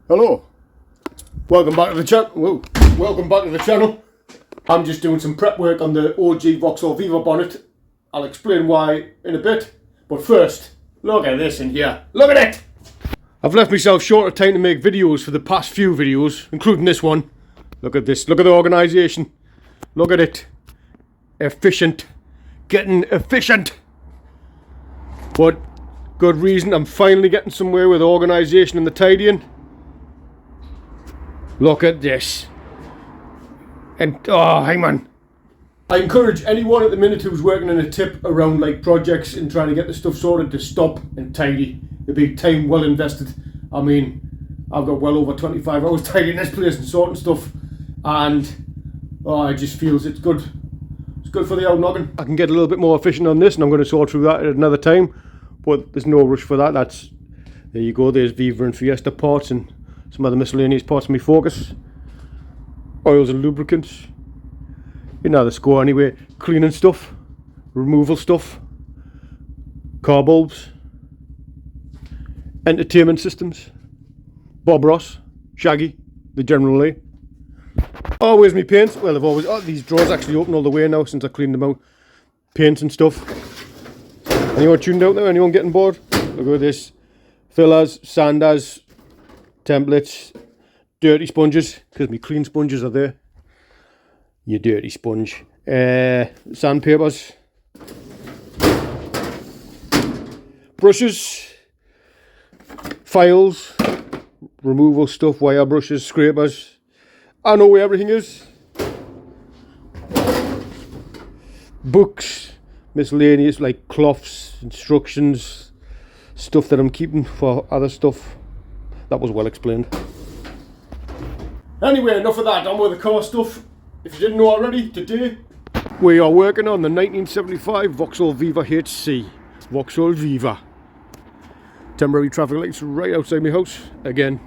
Hello, welcome back to the channel. Welcome back to the channel. I'm just doing some prep work on the OG Vauxhall Viva bonnet. I'll explain why in a bit, but first, look at this in here. Look at it! I've left myself short of time to make videos for the past few videos, including this one. Look at this, look at the organisation. Look at it. Efficient. Getting efficient. But good reason, I'm finally getting somewhere with organisation and the tidying. Look at this. And, oh, hang on. I encourage anyone at the minute who's working in a tip around like projects and trying to get the stuff sorted to stop and tidy. It'd be time well invested. I mean, I've got well over 25 hours tidying this place and sorting stuff. And, oh, it just feels it's good. It's good for the old noggin. I can get a little bit more efficient on this and I'm going to sort through that at another time. But there's no rush for that. That's, there you go, there's Viva and Fiesta parts and some other miscellaneous parts of my Focus. Oils and lubricants. You know the score anyway. Cleaning stuff. Removal stuff. Car bulbs. Entertainment systems. Bob Ross. Shaggy. The General Lee. Oh, where's my paints? Well, they've always... Oh, these drawers actually open all the way now since I cleaned them out. Paints and stuff. Anyone tuned out there? Anyone getting bored? Look at this. Fillers. Sanders. Templates, dirty sponges, because my clean sponges are there. You dirty sponge. Sandpapers. Brushes. Files. Removal stuff, wire brushes, scrapers. I know where everything is. Books. Miscellaneous like cloths, instructions. Stuff that I'm keeping for other stuff. That was well explained. Anyway, enough of that. On with the car stuff. If you didn't know already, today we are working on the 1975 Vauxhall Viva HC. Vauxhall Viva. Temporary traffic lights right outside my house. Again,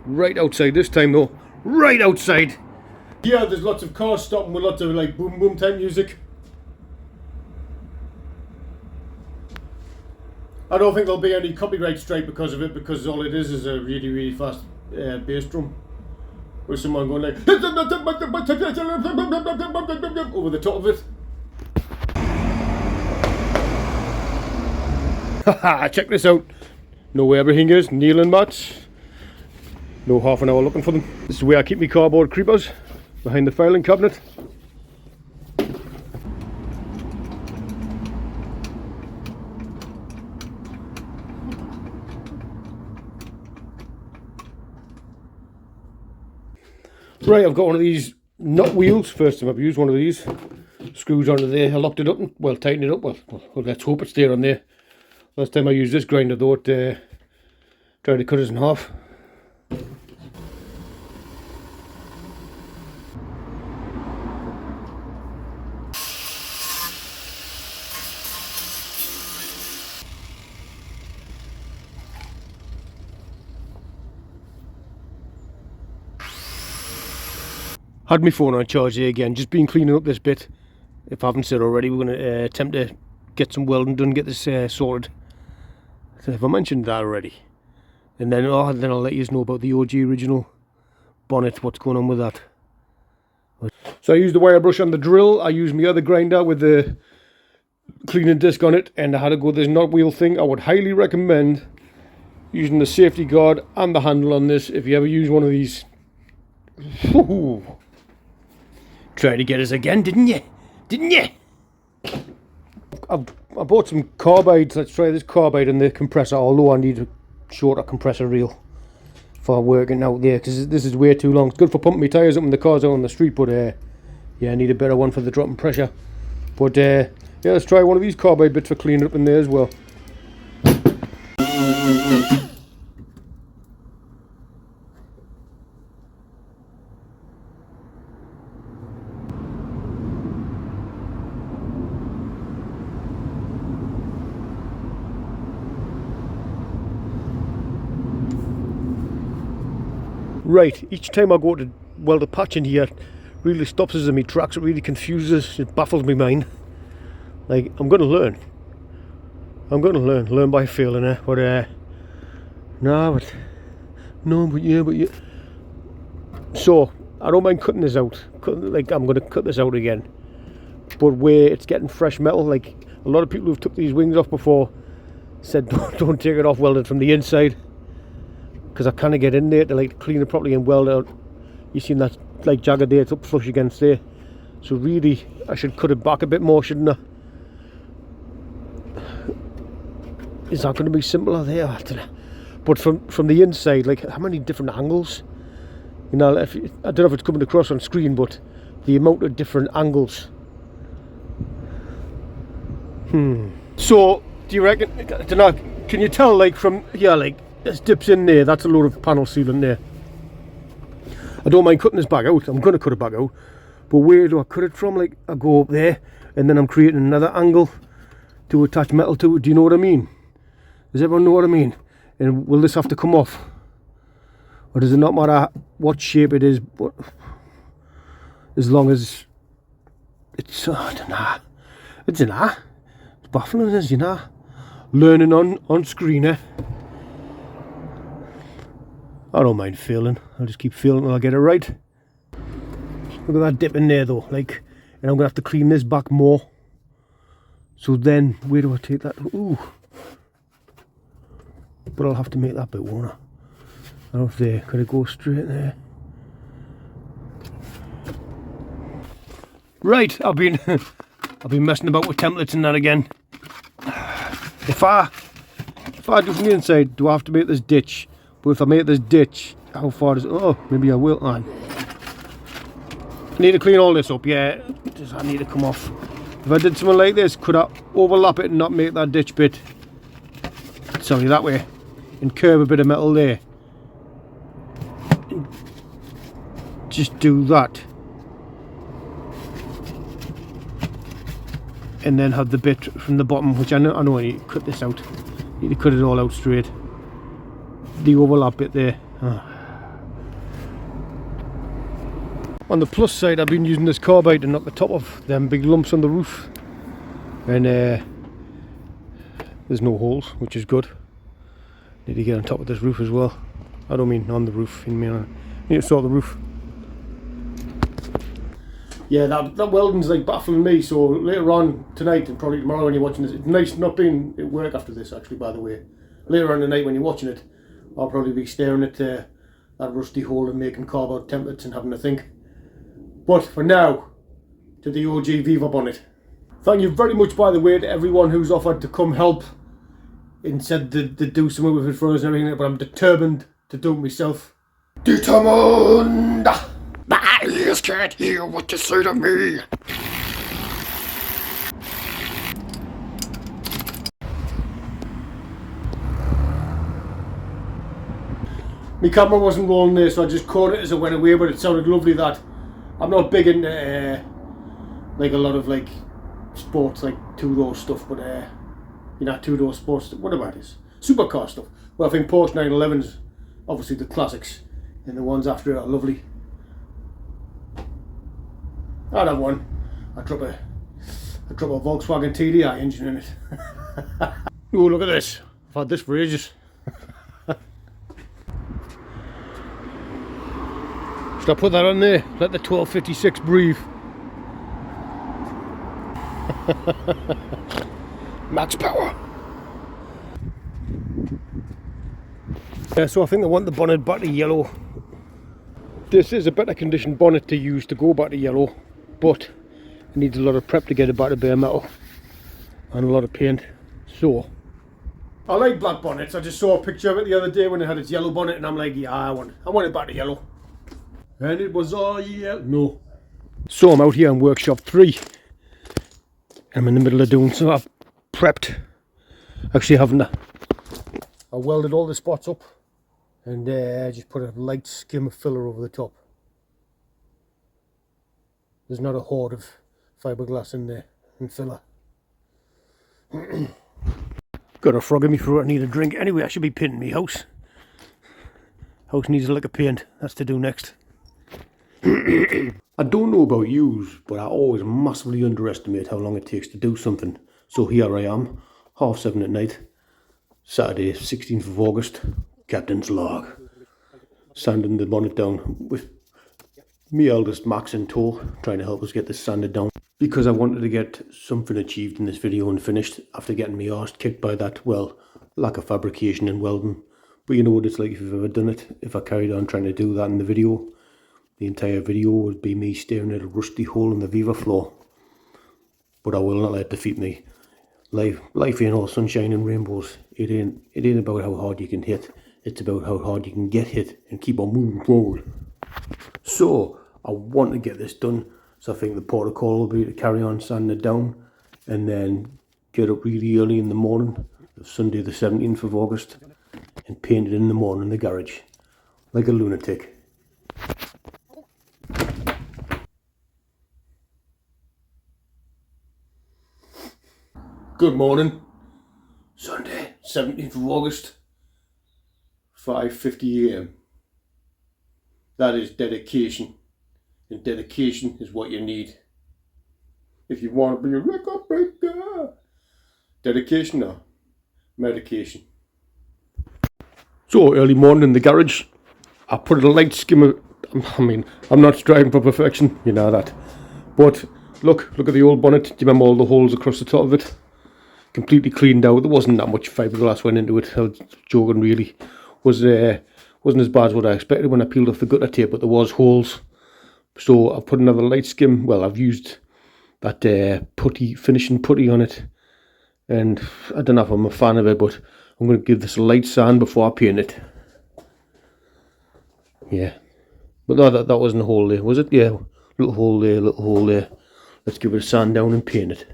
right outside this time though. Right outside. Yeah, there's lots of cars stopping with lots of like boom boom type music. I don't think there'll be any copyright strike because of it, because all it is a really, really fast bass drum. With someone going like over the top of it. Haha, check this out. Know where everything is, kneeling mats. No half an hour looking for them. This is where I keep my cardboard creepers, behind the filing cabinet. Right, I've got one of these nut wheels. First time I've used one of these. Screws onto there. I locked it up and, well, tightened it up. Well, let's hope it's there on there. Last time I used this grinder though, it tried to cut us in half. Had my phone on charge here again, just been cleaning up this bit. If I haven't said already, we're going to attempt to get some welding done, get this sorted. So if I mentioned that already. And then, then I'll let you know about the OG original bonnet, what's going on with that. So I used the wire brush on the drill, I used my other grinder with the cleaning disc on it, and I had to go with this knot wheel thing. I would highly recommend using the safety guard and the handle on this if you ever use one of these. Woohoo! Tried to get us again, didn't you? Didn't you? I bought some carbides. Let's try this carbide and the compressor, although I need a shorter compressor reel for working out there, because this is way too long. It's good for pumping my tyres up when the car's out on the street, but yeah, I need a better one for the dropping pressure. But yeah, let's try one of these carbide bits for cleaning up in there as well. Right, each time I go to weld a patch in here, it really stops us in my tracks, it really confuses, it baffles my mind. Like, I'm going to learn. Learn by failing, but yeah. So, I don't mind cutting this out, like I'm going to cut this out again. But where it's getting fresh metal, like a lot of people who've took these wings off before said don't take it off, weld it from the inside. Because I kind of get in there to like clean it properly and weld it out. You seen that like jagged there, it's up flush against there. So really, I should cut it back a bit more, shouldn't I? Is that going to be simpler there? I don't know. But from the inside, like how many different angles? You know, I don't know if it's coming across on screen, but the amount of different angles. So, do you reckon? I don't know. Can you tell, like from here, like this dips in there? That's a load of panel sealant there. I don't mind cutting this back out. I'm going to cut it back out. But where do I cut it from? Like I go up there, and then I'm creating another angle to attach metal to it. Do you know what I mean? Does everyone know what I mean? And will this have to come off? Or does it not matter what shape it is, but as long as it's, I don't know. It's baffling, as you know. Learning on screen, I don't mind failing. I'll just keep failing until I get it right. Look at that dip in there though, like, and I'm gonna have to clean this back more. So then, where do I take that? Ooh. But I'll have to make that bit, won't I? I don't know if there, could it go straight there? Right, I've been messing about with templates and that again. If I do from the inside, do I have to make this ditch? But if I make this ditch, how far does it? Oh, maybe I will. I need to clean all this up, yeah. Does that need to come off? If I did something like this, could I overlap it and not make that ditch bit? Sorry, that way. And curve a bit of metal there. Just do that. And then have the bit from the bottom, which I know I need to cut this out. I need to cut it all out straight. The overlap bit there. On the plus side, I've been using this carbide to knock the top off them big lumps on the roof. And there's no holes, which is good. Need to get on top of this roof as well. I don't mean on the roof, I mean I need to sort the roof. Yeah, that welding's like baffling me, so later on tonight and probably tomorrow when you're watching this, it's nice not being at work after this actually, by the way. Later on tonight when you're watching it, I'll probably be staring at that rusty hole and making cardboard templates and having to think. But for now, to the OG Viva Bonnet. Thank you very much, by the way, to everyone who's offered to come help and said they'd do something with it for us and everything, but I'm determined to do it myself. Determined! My ears can't hear what you say to me. My camera wasn't rolling there, so I just caught it as it went away, but it sounded lovely. That I'm not big into like a lot of like sports, like two-door stuff, but you know, two-door sports, whatever it is, supercar stuff. Well, I think Porsche 911s, obviously the classics, and the ones after it are lovely. I'd have one. I'd drop a Volkswagen TDI engine in it. Oh, look at this. I've had this for ages. Should I put that on there? Let the 1256 breathe. Max power. Yeah, so I think I want the bonnet back to yellow. This is a better conditioned bonnet to use to go back to yellow, but it needs a lot of prep to get it back to bare metal and a lot of paint. So I like black bonnets. I just saw a picture of it the other day when it had its yellow bonnet, and I'm like, yeah, I want it back to yellow. And it was all yellow. No. So I'm out here in workshop 3. I'm in the middle of doing some. I've prepped. Actually, I've I welded all the spots up and just put a light skim of filler over the top. There's not a hoard of fiberglass in there and filler. Got a frog in me throat, I need a drink. Anyway, I should be painting me house. House needs a lick of paint, that's to do next. I don't know about yous, but I always massively underestimate how long it takes to do something. So here I am, 7:30 at night, Saturday 16th of August, Captain's Log. Sanding the bonnet down with me eldest Max in tow, trying to help us get this sanded down. Because I wanted to get something achieved in this video and finished after getting me arse kicked by that, well, lack of fabrication and welding. But you know what it's like if you've ever done it. If I carried on trying to do that in the video, the entire video would be me staring at a rusty hole in the Viva floor. But I will not let it defeat me. Life ain't all sunshine and rainbows. It ain't about how hard you can hit. It's about how hard you can get hit and keep on moving forward. So I want to get this done. So I think the protocol will be to carry on sanding it down and then get up really early in the morning of Sunday the 17th of August and paint it in the morning in the garage like a lunatic. Good morning. Sunday 17th of August, 5:50 AM. That is dedication. And dedication is what you need if you want to be a record breaker. Dedication or medication. So early morning in the garage, I put a light skim of, I'm not striving for perfection, you know that. But look at the old bonnet. Do you remember all the holes across the top of it? Completely cleaned out. There wasn't that much fiberglass went into it. I was joking really. Wasn't as bad as what I expected when I peeled off the gutter tape, but there was holes. So I've put another light skim. Well, I've used that finishing putty on it, and I don't know if I'm a fan of it, but I'm going to give this a light sand before I paint it. Yeah, but no, that wasn't a hole there, was it? Yeah, little hole there, little hole there. Let's give it a sand down and paint it.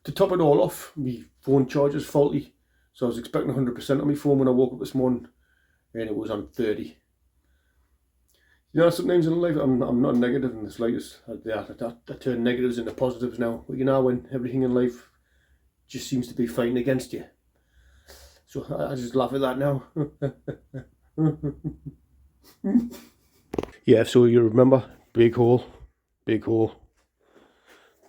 To top it all off, my phone charger's faulty, so I was expecting 100% on my phone when I woke up this morning, and it was on 30. You know, sometimes in life, I'm not negative in the slightest. I turn negatives into positives now. But you know, when everything in life just seems to be fighting against you. So I just laugh at that now. Yeah, so you remember, big hole.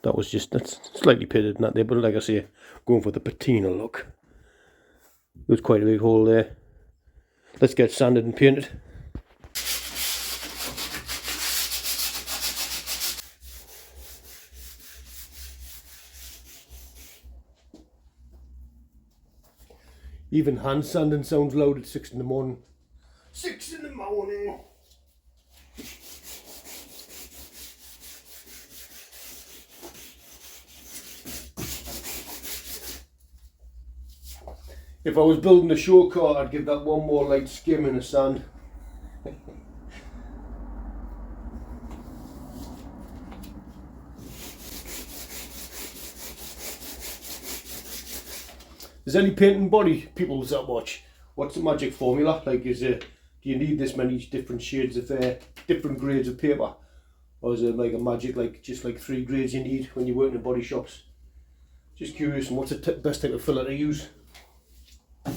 That's slightly pitted, not there, but like I say, going for the patina look. There's quite a big hole there. Let's get sanded and painted. Even hand sanding sounds loud at 6 in the morning. 6 in the morning! If I was building a show car, I'd give that one more light skim and a sand. Is any painting body people that watch? What's the magic formula? Like, do you need this many different shades of different grades of paper, or is it like a magic, like just like 3 grades you need when you work in body shops? Just curious. And what's the best type of filler to use? I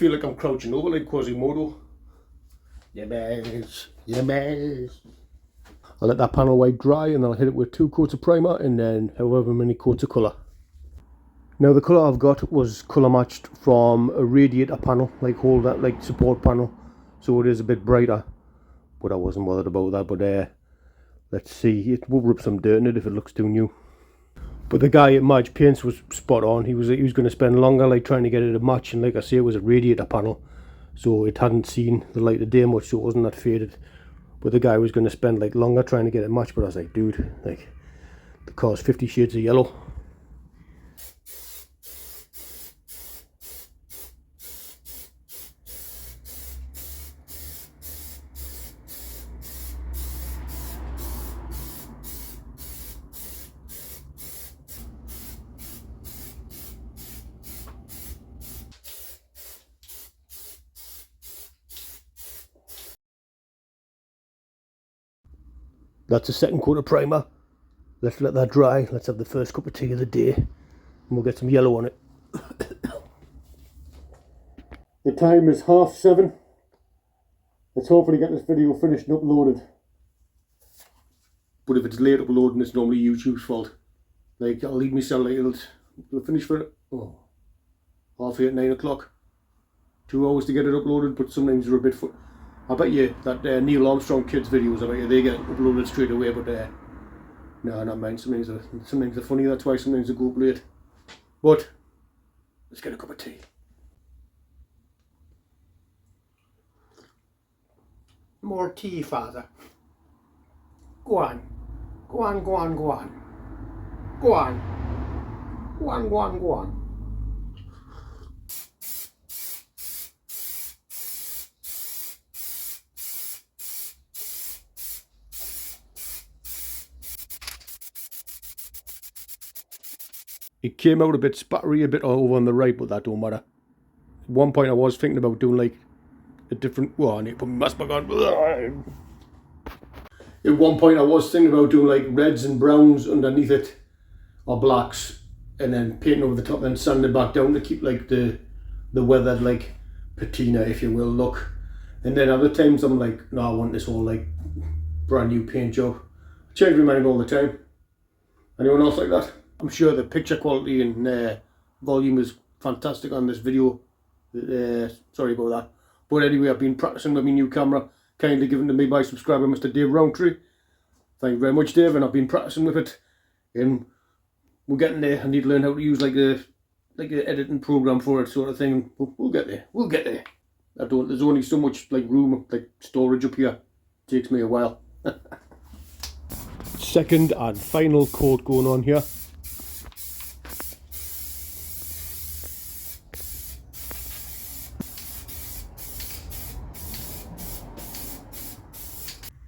feel like I'm crouching over like Quasimodo. Yeah, mess. I'll let that panel wipe dry and I'll hit it with 2 coats of primer and then however many coats of colour. Now the colour I've got was colour matched from a radiator panel, like support panel, so it is a bit brighter, but I wasn't bothered about that. But let's see, it will rub some dirt in it if it looks too new. But the guy at Marge Paints was spot on. He was going to spend longer like trying to get it to match, and like I say, it was a radiator panel, so it hadn't seen the light of day much, so it wasn't that faded. But the guy was going to spend like longer trying to get it matched. But I was like, dude, like The car's 50 shades of yellow. That's the second coat of primer. Let's let that dry. Let's have the first cup of tea of the day. And we'll get some yellow on it. The time is 7:30. Let's hopefully get this video finished and uploaded. But if it's late uploading, it's normally YouTube's fault. Like, I'll leave myself like it'll finish for 8:30, 9 o'clock. 2 hours to get it uploaded, but sometimes they're a bit I bet you that Neil Armstrong kids videos, I bet you they get uploaded straight away, but no, not mine. Sometimes they're funny, that's why sometimes they go up late. But let's get a cup of tea. More tea, father. Go on. Go on, go on, go on. Go on. Go on, go on, go on. It came out a bit spattery, a bit over on the right, but that don't matter. At one point I was thinking about doing like a different... Well, I need to put my mask back on. At one point I was thinking about doing like reds and browns underneath it, or blacks, and then painting over the top, then sanding it back down to keep like the weathered like patina, if you will, look. And then other times I'm like, no, I want this whole like brand new paint job. I change my mind all the time. Anyone else like that? I'm sure the picture quality and volume is fantastic on this video. Sorry about that. But anyway, I've been practicing with my new camera, kindly given to me by subscriber Mr. Dave Roundtree. Thank you very much, Dave, and I've been practicing with it. And we're getting there. I need to learn how to use like a editing program for it, sort of thing. We'll get there. We'll get there. There's only so much like room, like storage up here. It takes me a while. Second and final coat going on here.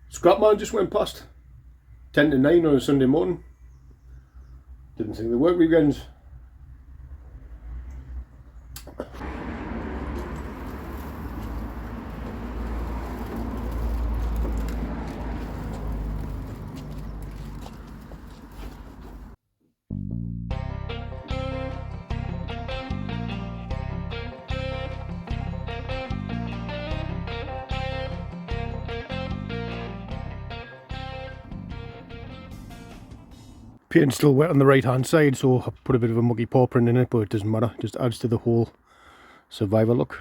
Scrapman just went past 10 to 9 on a Sunday morning. Didn't think they work weekends. Paint's still wet on the right hand side, so I put a bit of a muggy paw print in it, but it doesn't matter, it just adds to the whole survivor look.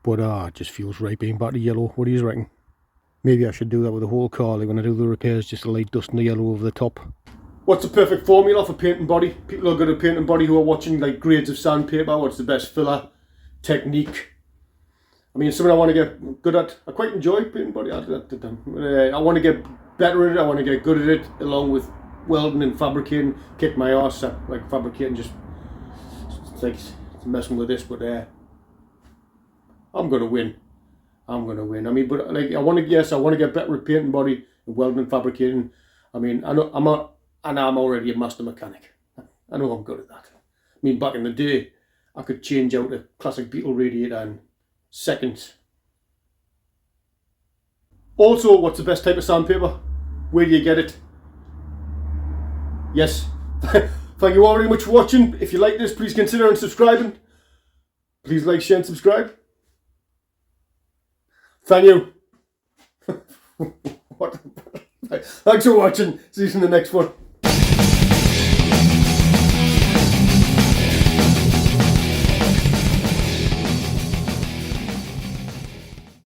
But it just feels right being back to yellow. What do you reckon? Maybe I should do that with the whole car, like when I do the repairs, just a light dust and the yellow over the top. What's the perfect formula for painting body? People who are good at painting body who are watching like grades of sandpaper, what's the best filler technique? I mean, it's something I want to get good at. I quite enjoy painting body. I want to get better at it. I want to get good at it, along with welding and fabricating. Kick my arse at like fabricating, just it's like messing with this. But I'm gonna win. I'm gonna win. I mean, but like I want to get better at painting body and welding and fabricating. I mean, I know I'm already a master mechanic. I know I'm good at that. I mean, back in the day, I could change out a classic Beetle radiator in seconds. Also, what's the best type of sandpaper? Where do you get it? Yes. Thank you all very much for watching. If you like this, please consider subscribing. Please like, share and subscribe. Thank you. Thanks for watching. See you in the next one.